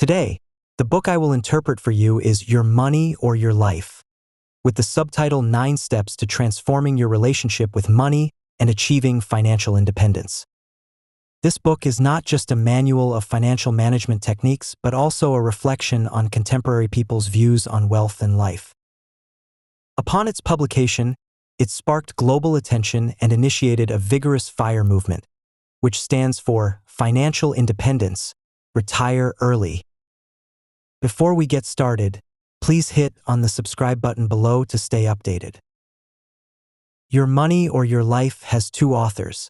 Today, the book I will interpret for you is Your Money or Your Life, with the subtitle 9 Steps to Transforming Your Relationship with Money and Achieving Financial Independence. This book is not just a manual of financial management techniques, but also a reflection on contemporary people's views on wealth and life. Upon its publication, it sparked global attention and initiated a vigorous FIRE movement, which stands for Financial Independence, Retire Early. Before we get started, please hit on the subscribe button below to stay updated. Your Money or Your Life has 2 authors.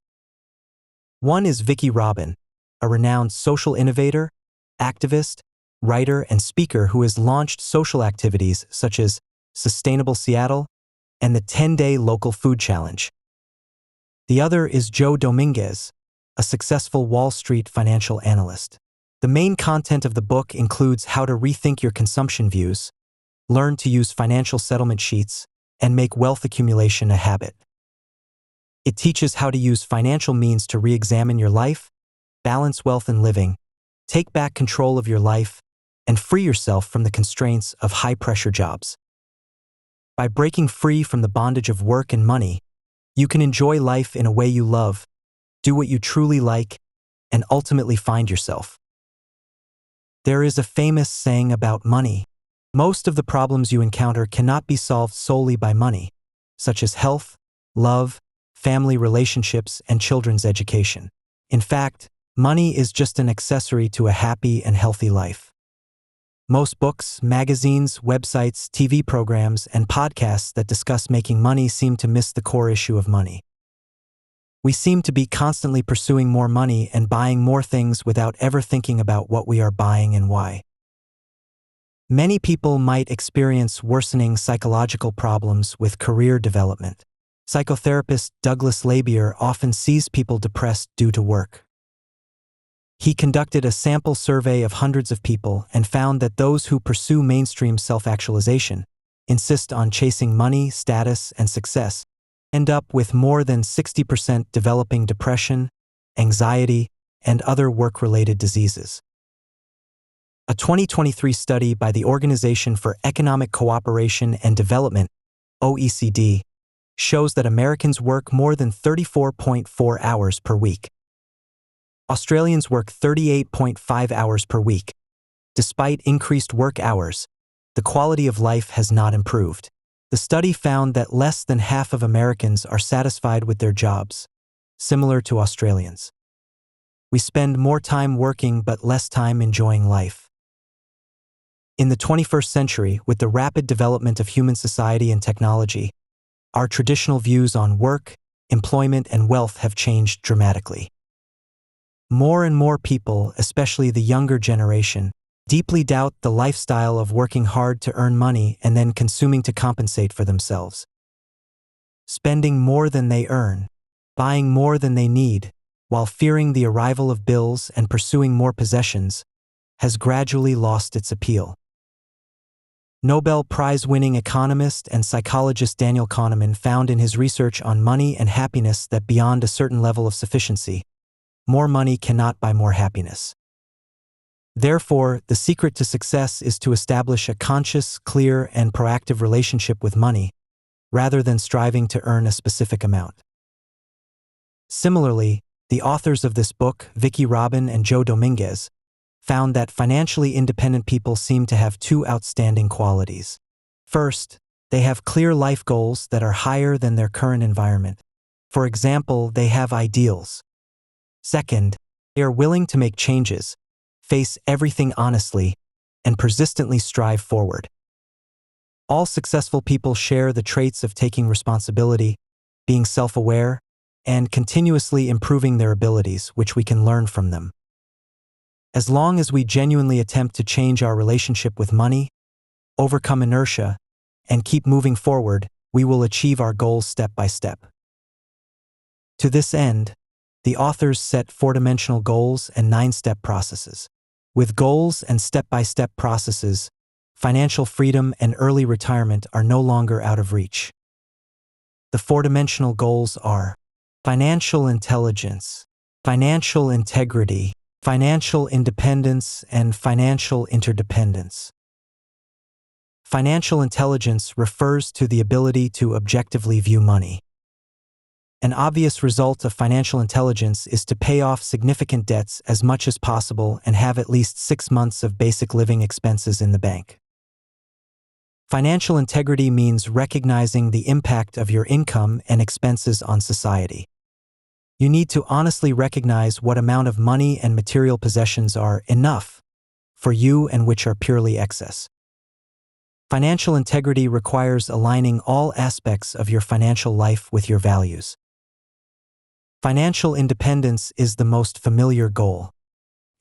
One is Vicki Robin, a renowned social innovator, activist, writer, and speaker who has launched social activities such as Sustainable Seattle and the 10-Day Local Food Challenge. The other is Joe Dominguez, a successful Wall Street financial analyst. The main content of the book includes how to rethink your consumption views, learn to use financial settlement sheets, and make wealth accumulation a habit. It teaches how to use financial means to re-examine your life, balance wealth and living, take back control of your life, and free yourself from the constraints of high-pressure jobs. By breaking free from the bondage of work and money, you can enjoy life in a way you love, do what you truly like, and ultimately find yourself. There is a famous saying about money. Most of the problems you encounter cannot be solved solely by money, such as health, love, family relationships, and children's education. In fact, money is just an accessory to a happy and healthy life. Most books, magazines, websites, TV programs, and podcasts that discuss making money seem to miss the core issue of money. We seem to be constantly pursuing more money and buying more things without ever thinking about what we are buying and why. Many people might experience worsening psychological problems with career development. Psychotherapist Douglas Labier often sees people depressed due to work. He conducted a sample survey of hundreds of people and found that those who pursue mainstream self-actualization, insist on chasing money, status, and success, end up with more than 60% developing depression, anxiety, and other work-related diseases. A 2023 study by the Organization for Economic Cooperation and Development, OECD, shows that Americans work more than 34.4 hours per week. Australians work 38.5 hours per week. Despite increased work hours, the quality of life has not improved. The study found that less than half of Americans are satisfied with their jobs, similar to Australians. We spend more time working but less time enjoying life. In the 21st century, with the rapid development of human society and technology, our traditional views on work, employment, and wealth have changed dramatically. More and more people, especially the younger generation, deeply doubt the lifestyle of working hard to earn money and then consuming to compensate for themselves. Spending more than they earn, buying more than they need, while fearing the arrival of bills and pursuing more possessions, has gradually lost its appeal. Nobel Prize-winning economist and psychologist Daniel Kahneman found in his research on money and happiness that beyond a certain level of sufficiency, more money cannot buy more happiness. Therefore, the secret to success is to establish a conscious, clear, and proactive relationship with money, rather than striving to earn a specific amount. Similarly, the authors of this book, Vicki Robin and Joe Dominguez, found that financially independent people seem to have 2 outstanding qualities. First, they have clear life goals that are higher than their current environment. For example, they have ideals. Second, they are willing to make changes, face everything honestly, and persistently strive forward. All successful people share the traits of taking responsibility, being self-aware, and continuously improving their abilities, which we can learn from them. As long as we genuinely attempt to change our relationship with money, overcome inertia, and keep moving forward, we will achieve our goals step by step. To this end, the authors set 4-dimensional goals and 9-step processes. With goals and step-by-step processes, financial freedom and early retirement are no longer out of reach. The 4-dimensional goals are financial intelligence, financial integrity, Financial independence and financial interdependence. Financial intelligence refers to the ability to objectively view money. An obvious result of financial intelligence is to pay off significant debts as much as possible and have at least 6 months of basic living expenses in the bank. Financial integrity means recognizing the impact of your income and expenses on society. You need to honestly recognize what amount of money and material possessions are enough for you and which are purely excess. Financial integrity requires aligning all aspects of your financial life with your values. Financial independence is the most familiar goal.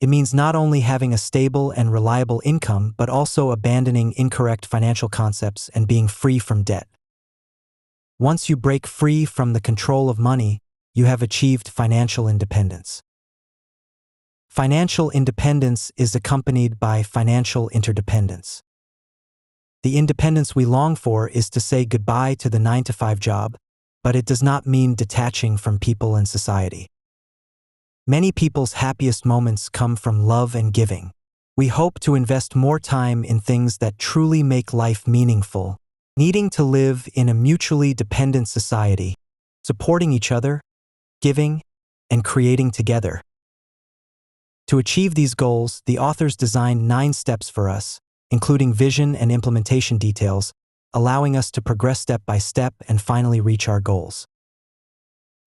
It means not only having a stable and reliable income, but also abandoning incorrect financial concepts and being free from debt. Once you break free from the control of money, you have achieved financial independence. Financial independence is accompanied by financial interdependence. The independence we long for is to say goodbye to the 9-to-5 job, but it does not mean detaching from people and society. Many people's happiest moments come from love and giving. We hope to invest more time in things that truly make life meaningful, needing to live in a mutually dependent society, supporting each other, giving, and creating together. To achieve these goals, the authors designed 9 steps for us, including vision and implementation details, allowing us to progress step by step and finally reach our goals.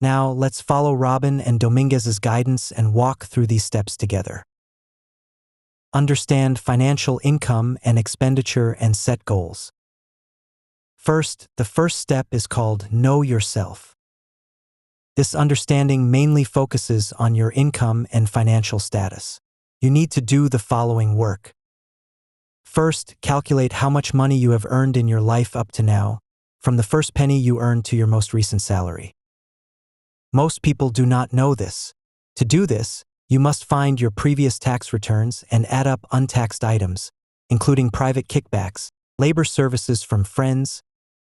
Now, let's follow Robin and Dominguez's guidance and walk through these steps together. Understand financial income and expenditure and set goals. First, the first step is called Know Yourself. This understanding mainly focuses on your income and financial status. You need to do the following work. First, calculate how much money you have earned in your life up to now, from the first penny you earned to your most recent salary. Most people do not know this. To do this, you must find your previous tax returns and add up untaxed items, including private kickbacks, labor services from friends,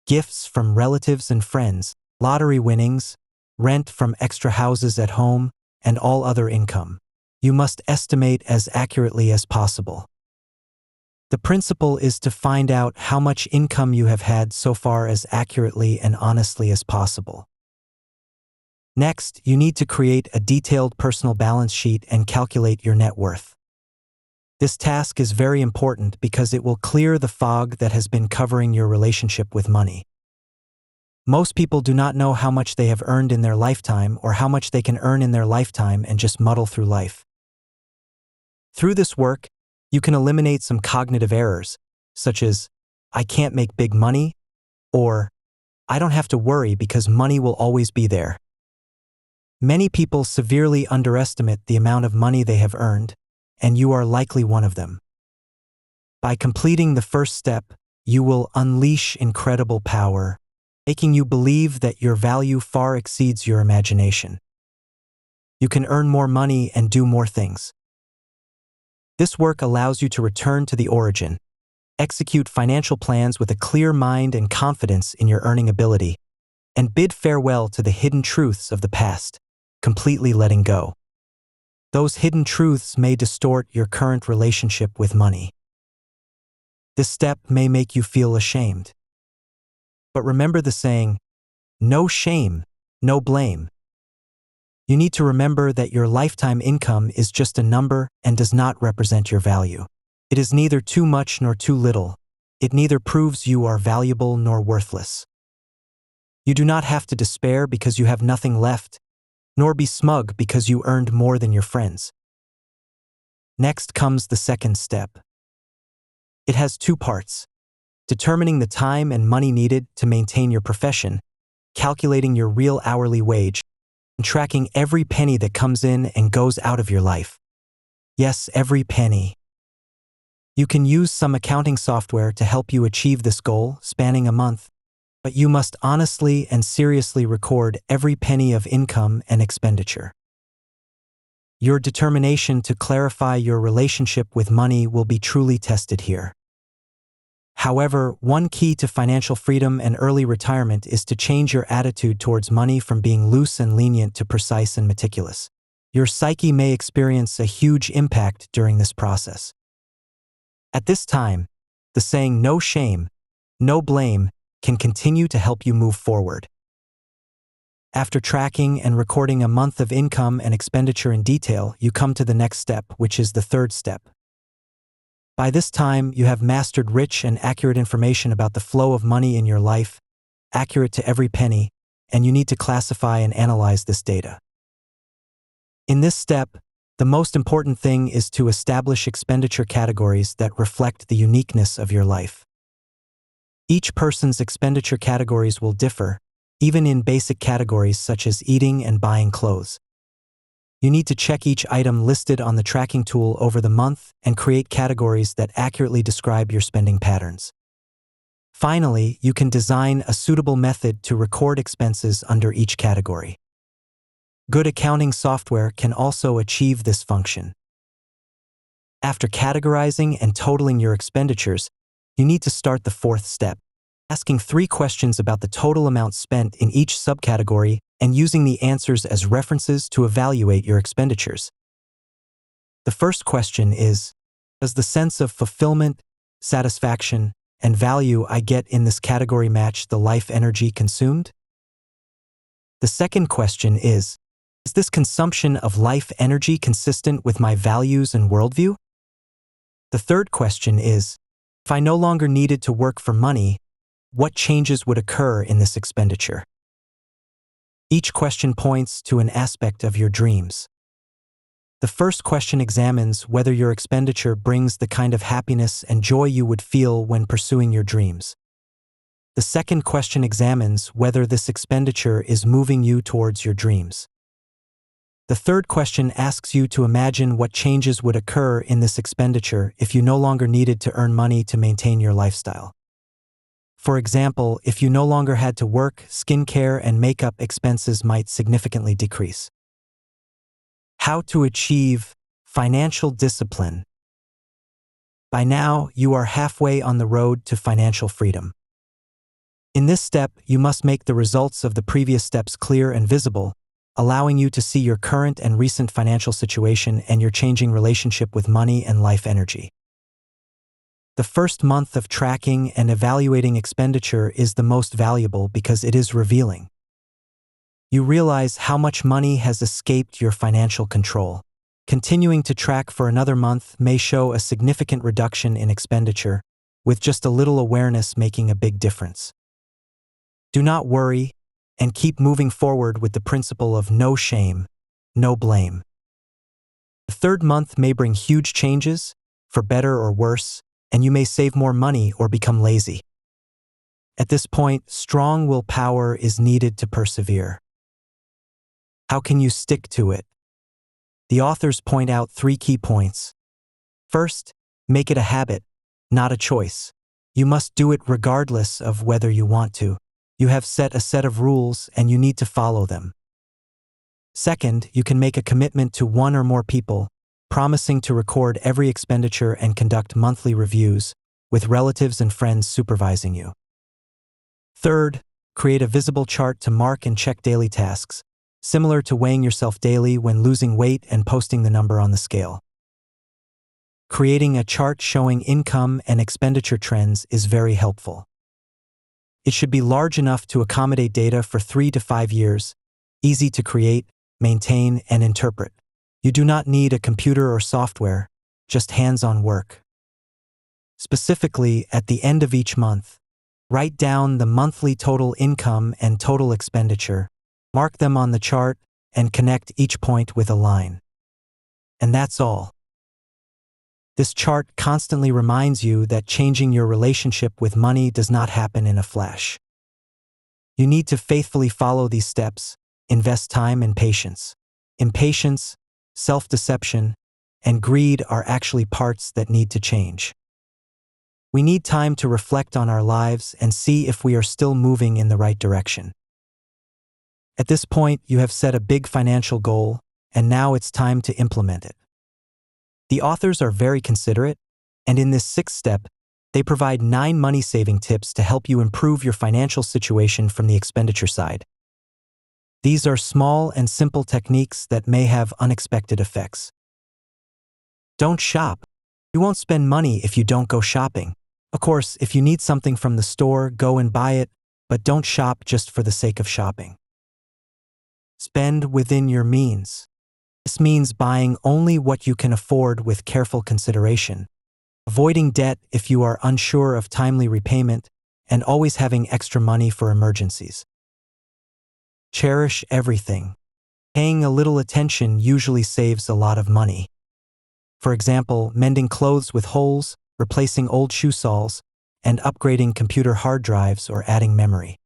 gifts from relatives and friends, lottery winnings, rent from extra houses at home, and all other income. You must estimate as accurately as possible. The principle is to find out how much income you have had so far as accurately and honestly as possible. Next, you need to create a detailed personal balance sheet and calculate your net worth. This task is very important because it will clear the fog that has been covering your relationship with money. Most people do not know how much they have earned in their lifetime or how much they can earn in their lifetime and just muddle through life. Through this work, you can eliminate some cognitive errors, such as, I can't make big money, or I don't have to worry because money will always be there. Many people severely underestimate the amount of money they have earned, and you are likely one of them. By completing the first step, you will unleash incredible power, making you believe that your value far exceeds your imagination. You can earn more money and do more things. This work allows you to return to the origin, execute financial plans with a clear mind and confidence in your earning ability, and bid farewell to the hidden truths of the past, completely letting go. Those hidden truths may distort your current relationship with money. This step may make you feel ashamed. But remember the saying, no shame, no blame. You need to remember that your lifetime income is just a number and does not represent your value. It is neither too much nor too little. It neither proves you are valuable nor worthless. You do not have to despair because you have nothing left, nor be smug because you earned more than your friends. Next comes the second step. It has 2 parts: determining the time and money needed to maintain your profession, calculating your real hourly wage, and tracking every penny that comes in and goes out of your life. Yes, every penny. You can use some accounting software to help you achieve this goal, spanning a month, but you must honestly and seriously record every penny of income and expenditure. Your determination to clarify your relationship with money will be truly tested here. However, one key to financial freedom and early retirement is to change your attitude towards money from being loose and lenient to precise and meticulous. your psyche may experience a huge impact during this process. At this time, the saying "no shame, no blame" can continue to help you move forward. After tracking and recording a month of income and expenditure in detail, you come to the next step, which is the third step. By this time, you have mastered rich and accurate information about the flow of money in your life, accurate to every penny, and you need to classify and analyze this data. In this step, the most important thing is to establish expenditure categories that reflect the uniqueness of your life. Each person's expenditure categories will differ, even in basic categories such as eating and buying clothes. You need to check each item listed on the tracking tool over the month and create categories that accurately describe your spending patterns. Finally, you can design a suitable method to record expenses under each category. Good accounting software can also achieve this function. After categorizing and totaling your expenditures, you need to start the fourth step, asking 3 questions about the total amount spent in each subcategory and using the answers as references to evaluate your expenditures. The first question is, does the sense of fulfillment, satisfaction, and value I get in this category match the life energy consumed? The second question is this consumption of life energy consistent with my values and worldview? The third question is, if I no longer needed to work for money, what changes would occur in this expenditure? Each question points to an aspect of your dreams. The first question examines whether your expenditure brings the kind of happiness and joy you would feel when pursuing your dreams. The second question examines whether this expenditure is moving you towards your dreams. The third question asks you to imagine what changes would occur in this expenditure if you no longer needed to earn money to maintain your lifestyle. For example, if you no longer had to work, skincare and makeup expenses might significantly decrease. How to achieve financial discipline. By now, you are halfway on the road to financial freedom. In this step, you must make the results of the previous steps clear and visible, allowing you to see your current and recent financial situation and your changing relationship with money and life energy. The first month of tracking and evaluating expenditure is the most valuable because it is revealing. You realize how much money has escaped your financial control. Continuing to track for another month may show a significant reduction in expenditure, with just a little awareness making a big difference. Do not worry, and keep moving forward with the principle of no shame, no blame. The third month may bring huge changes, for better or worse, and you may save more money or become lazy. At this point, strong willpower is needed to persevere. How can you stick to it? The authors point out 3 key points. First, make it a habit, not a choice. You must do it regardless of whether you want to. You have set a set of rules and you need to follow them. Second, you can make a commitment to 1 or more people, promising to record every expenditure and conduct monthly reviews, with relatives and friends supervising you. Third, create a visible chart to mark and check daily tasks, similar to weighing yourself daily when losing weight and posting the number on the scale. Creating a chart showing income and expenditure trends is very helpful. It should be large enough to accommodate data for 3 to 5 years, easy to create, maintain, and interpret. You do not need a computer or software, just hands-on work. Specifically, at the end of each month, write down the monthly total income and total expenditure, mark them on the chart, and connect each point with a line. And that's all. This chart constantly reminds you that changing your relationship with money does not happen in a flash. You need to faithfully follow these steps, invest time and patience. Impatience, self-deception, and greed are actually parts that need to change. We need time to reflect on our lives and see if we are still moving in the right direction. At this point, you have set a big financial goal, and now it's time to implement it. The authors are very considerate, and in this 6th step, they provide 9 money-saving tips to help you improve your financial situation from the expenditure side. These are small and simple techniques that may have unexpected effects. Don't shop. You won't spend money if you don't go shopping. Of course, if you need something from the store, go and buy it, but don't shop just for the sake of shopping. Spend within your means. This means buying only what you can afford with careful consideration, avoiding debt if you are unsure of timely repayment, and always having extra money for emergencies. Cherish everything. Paying a little attention usually saves a lot of money. For example, mending clothes with holes, replacing old shoe soles, and upgrading computer hard drives or adding memory.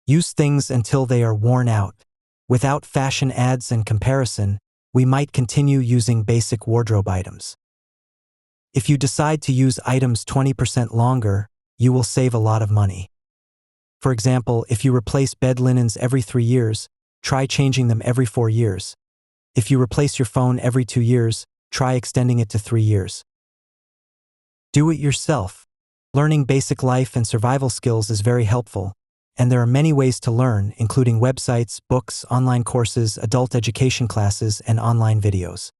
Use things until they are worn out. Without fashion ads and comparison, we might continue using basic wardrobe items. If you decide to use items 20% longer, you will save a lot of money. For example, if you replace bed linens every 3 years, try changing them every 4 years. If you replace your phone every 2 years, try extending it to 3 years. Do it yourself. Learning basic life and survival skills is very helpful, and there are many ways to learn, including websites, books, online courses, adult education classes, and online videos.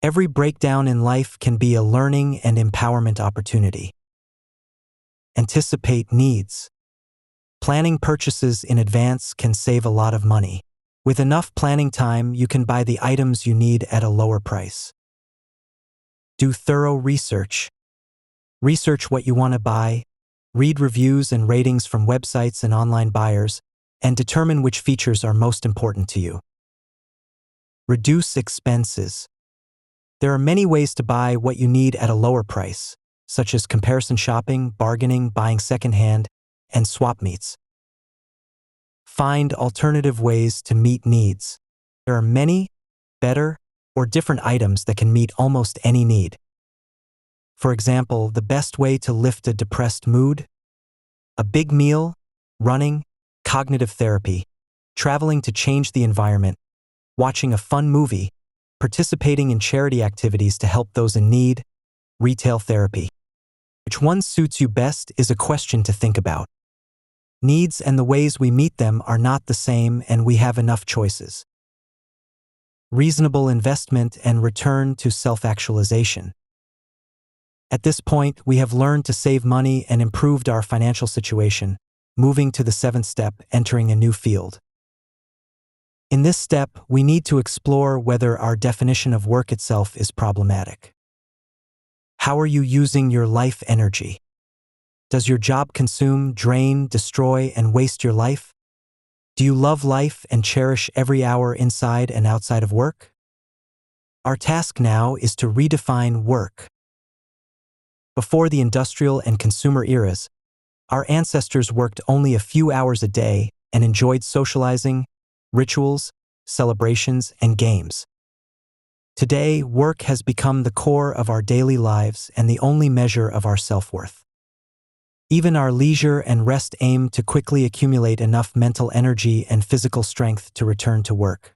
Every breakdown in life can be a learning and empowerment opportunity. Anticipate needs. Planning purchases in advance can save a lot of money. With enough planning time, you can buy the items you need at a lower price. Do thorough research. Research what you want to buy, read reviews and ratings from websites and online buyers, and determine which features are most important to you. Reduce expenses. There are many ways to buy what you need at a lower price, such as comparison shopping, bargaining, buying secondhand, and swap meets. Find alternative ways to meet needs. There are many, better, or different items that can meet almost any need. For example, the best way to lift a depressed mood? A big meal, running, cognitive therapy, traveling to change the environment, watching a fun movie, participating in charity activities to help those in need, retail therapy. Which one suits you best is a question to think about. Needs and the ways we meet them are not the same, and we have enough choices. Reasonable investment and return to self-actualization. At this point, we have learned to save money and improved our financial situation, moving to the 7th step, entering a new field. In this step, we need to explore whether our definition of work itself is problematic. How are you using your life energy? Does your job consume, drain, destroy, and waste your life? Do you love life and cherish every hour inside and outside of work? Our task now is to redefine work. Before the industrial and consumer eras, our ancestors worked only a few hours a day and enjoyed socializing, rituals, celebrations, and games. Today, work has become the core of our daily lives and the only measure of our self-worth. Even our leisure and rest aim to quickly accumulate enough mental energy and physical strength to return to work.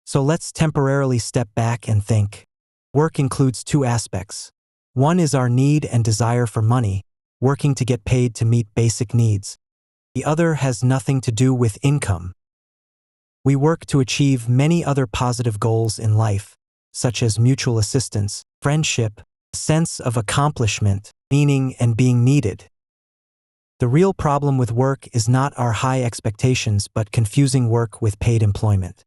So let's temporarily step back and think. Work includes 2 aspects. One is our need and desire for money, working to get paid to meet basic needs. The other has nothing to do with income. We work to achieve many other positive goals in life, such as mutual assistance, friendship, a sense of accomplishment, meaning, and being needed. The real problem with work is not our high expectations but confusing work with paid employment.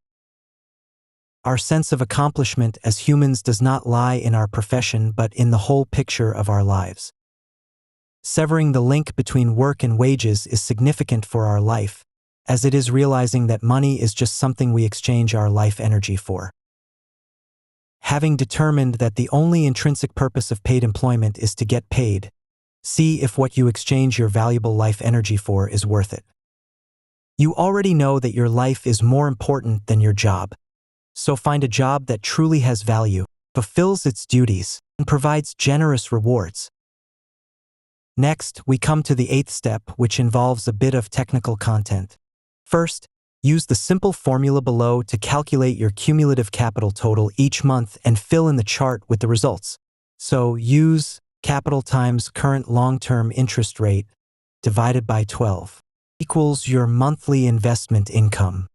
Our sense of accomplishment as humans does not lie in our profession but in the whole picture of our lives. Severing the link between work and wages is significant for our life, as it is realizing that money is just something we exchange our life energy for. Having determined that the only intrinsic purpose of paid employment is to get paid, see if what you exchange your valuable life energy for is worth it. You already know that your life is more important than your job, so find a job that truly has value, fulfills its duties, and provides generous rewards. Next, we come to the 8th step, which involves a bit of technical content. First, use the simple formula below to calculate your cumulative capital total each month and fill in the chart with the results. So use capital times current long-term interest rate divided by 12. equals your monthly investment income.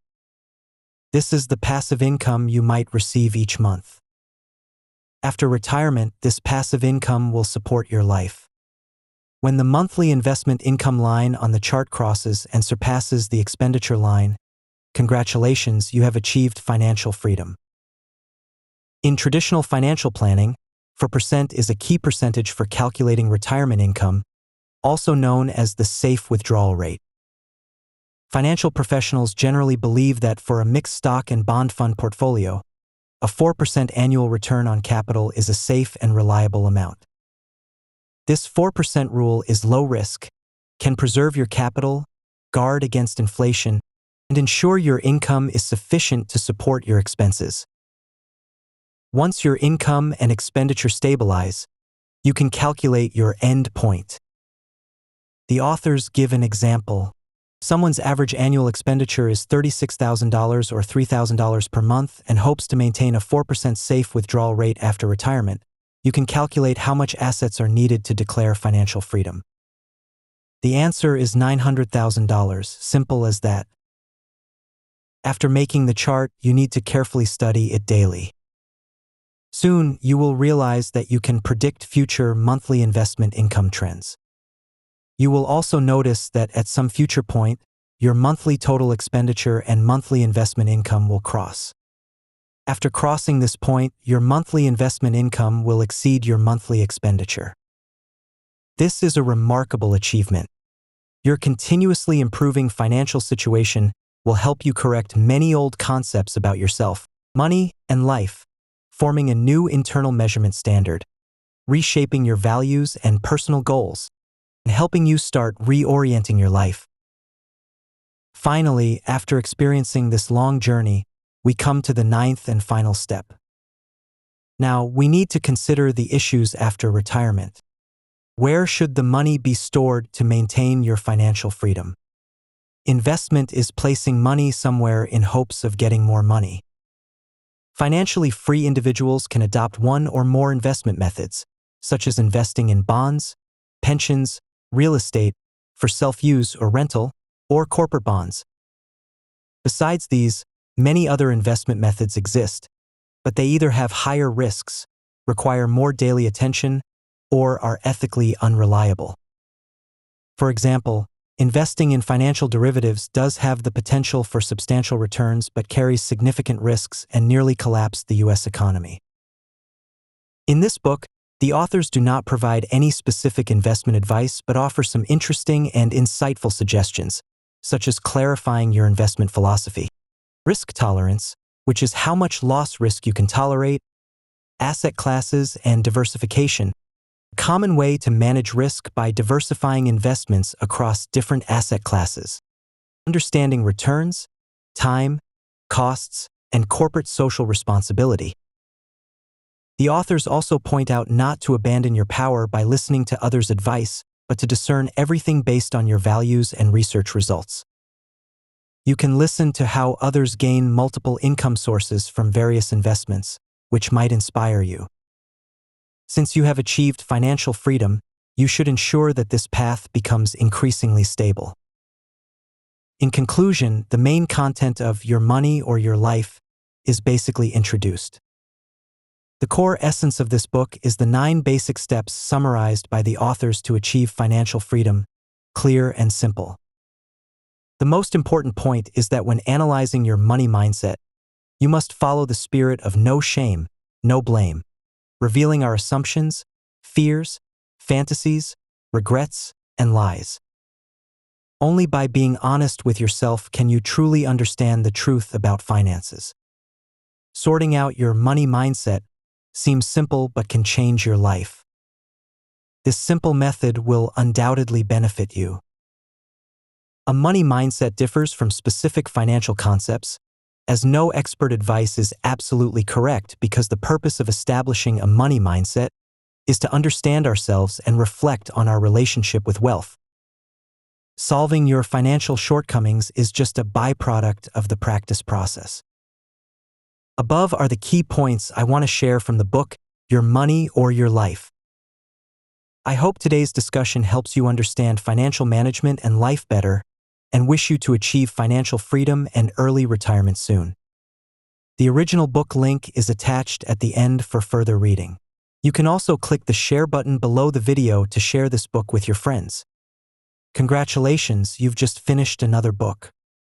This is the passive income you might receive each month. After retirement, this passive income will support your life. When the monthly investment income line on the chart crosses and surpasses the expenditure line, congratulations, you have achieved financial freedom. In traditional financial planning, 4% is a key percentage for calculating retirement income, also known as the safe withdrawal rate. Financial professionals generally believe that for a mixed stock and bond fund portfolio, a 4% annual return on capital is a safe and reliable amount. This 4% rule is low risk, can preserve your capital, guard against inflation, and ensure your income is sufficient to support your expenses. Once your income and expenditure stabilize, you can calculate your end point. The authors give an example. Someone's average annual expenditure is $36,000 or $3,000 per month and hopes to maintain a 4% safe withdrawal rate after retirement. You can calculate how much assets are needed to declare financial freedom. The answer is $900,000, simple as that. After making the chart, you need to carefully study it daily. Soon, you will realize that you can predict future monthly investment income trends. You will also notice that at some future point, your monthly total expenditure and monthly investment income will cross. After crossing this point, your monthly investment income will exceed your monthly expenditure. This is a remarkable achievement. Your continuously improving financial situation will help you correct many old concepts about yourself, money, and life, forming a new internal measurement standard, reshaping your values and personal goals, and helping you start reorienting your life. Finally, after experiencing this long journey, we come to the 9th and final step. Now, we need to consider the issues after retirement. Where should the money be stored to maintain your financial freedom? Investment is placing money somewhere in hopes of getting more money. Financially free individuals can adopt one or more investment methods, such as investing in bonds, pensions, real estate, for self-use or rental, or corporate bonds. Besides these, many other investment methods exist, but they either have higher risks, require more daily attention, or are ethically unreliable. For example, investing in financial derivatives does have the potential for substantial returns but carries significant risks and nearly collapsed the U.S. economy. In this book, the authors do not provide any specific investment advice but offer some interesting and insightful suggestions, such as clarifying your investment philosophy, risk tolerance, which is how much loss risk you can tolerate, asset classes, and diversification, a common way to manage risk by diversifying investments across different asset classes, understanding returns, time, costs, and corporate social responsibility. The authors also point out not to abandon your power by listening to others' advice, but to discern everything based on your values and research results. You can listen to how others gain multiple income sources from various investments, which might inspire you. Since you have achieved financial freedom, you should ensure that this path becomes increasingly stable. In conclusion, the main content of Your Money or Your Life is basically introduced. The core essence of this book is the 9 basic steps summarized by the authors to achieve financial freedom, clear and simple. The most important point is that when analyzing your money mindset, you must follow the spirit of no shame, no blame, revealing our assumptions, fears, fantasies, regrets, and lies. Only by being honest with yourself can you truly understand the truth about finances. Sorting out your money mindset seems simple but can change your life. This simple method will undoubtedly benefit you. A money mindset differs from specific financial concepts, as no expert advice is absolutely correct because the purpose of establishing a money mindset is to understand ourselves and reflect on our relationship with wealth. Solving your financial shortcomings is just a byproduct of the practice process. Above are the key points I want to share from the book, Your Money or Your Life. I hope today's discussion helps you understand financial management and life better and wish you to achieve financial freedom and early retirement soon. The original book link is attached at the end for further reading. You can also click the share button below the video to share this book with your friends. Congratulations, you've just finished another book.